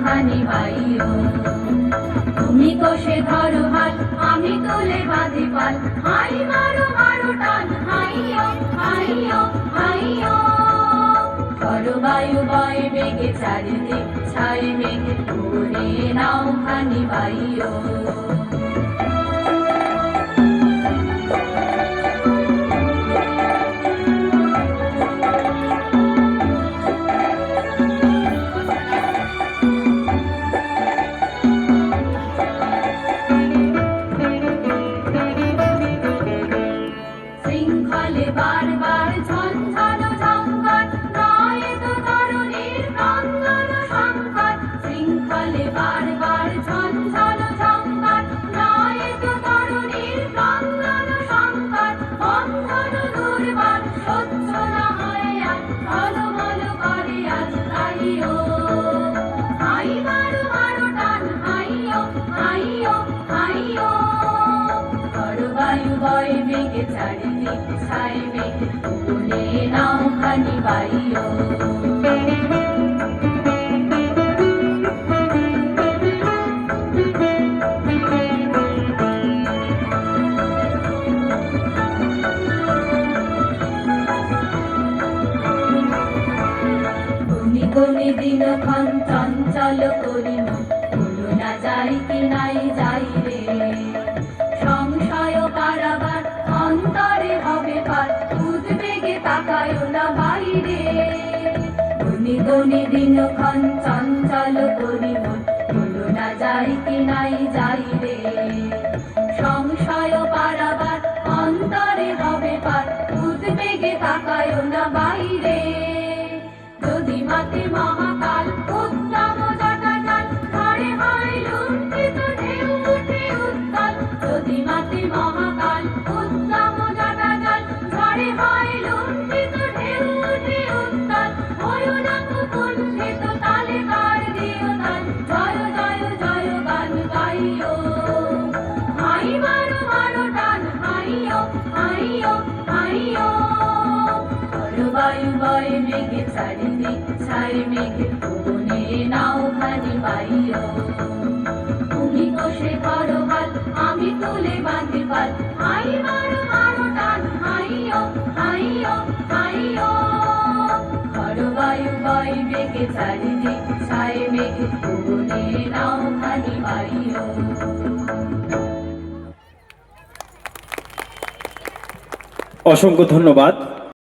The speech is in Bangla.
খানি বাইও। তুমি কষে ধরো হাল, আমি তুলে বাঁধি পাল, হাই মারো মারো টান, হাইও হাইও হাইও। ঝড় বায়ু বয় বেগে চারিদিক, ছায় মেঘে করে নাও খানি বাইও। শৃঙ্খলে বারবার ঝঞ্ঝানো ঝঙ্কার, নয় তো তরুণীর ক্রন্দন সংকট। শৃঙ্খলে বারবার ঝঞ্ঝানো ঝঙ্কার, নয় তো তরুণীর ক্রন্দন সংকট। বন্ধন দুর্বার সহ্য না হয় আর, ঝলমল করে আজ তাইও। হাই মারো মারো টান, হাইও হাইও হাইও। বায়ু বয় বেগে চারিদিক, ছায় মেঘে করে নাও খানি বাইও। তুমি কোনি দিনক্ষণ চঞ্চল করিন, ভুলো না যাই কি নাই যাই রে। সংশয় কারাগার অন্তরে হবে পার, উদ্বেগে তাকায়ো না বাইরে। গুনি গুনি দিনক্ষণ চঞ্চল করি মন, ভুলো না যাই কি নাই যাই রে। সংশয় কারাগার অন্তরে হবে পার, উদ্বেগে তাকায়ো না বাইরে। যদি মাতে মহাকাল উত্তম জটাজল, ঝড়ে হয় লুণ্ঠিত ঢেউ উঠে উত্তাল। যদি মাতে মহাকাল উত্তম জটাজল, ঝড়ে হয় লুণ্ঠিত ঢেউ উঠে উত্তাল। হয়ো না কুণ্ঠিত তালে কার দিও তাল, জয় জয় জয় গান গাইও। হাই মারো মারো টান, হাইও হাইও হাইও। বায়ু বয় মেঘে চারিদিক, ছায় মেঘে করে নাও খানি বাইও। তুমি কষে ধরো হাল, আমি তুলে বাঁধি পাল, হাই মারো মারো টান, হাইও হাইও হাইও। বায়ু বয় মেঘে চারিদিক, ছায় মেঘে করে নাও খানি বাইও। অসংখ্য ধন্যবাদ।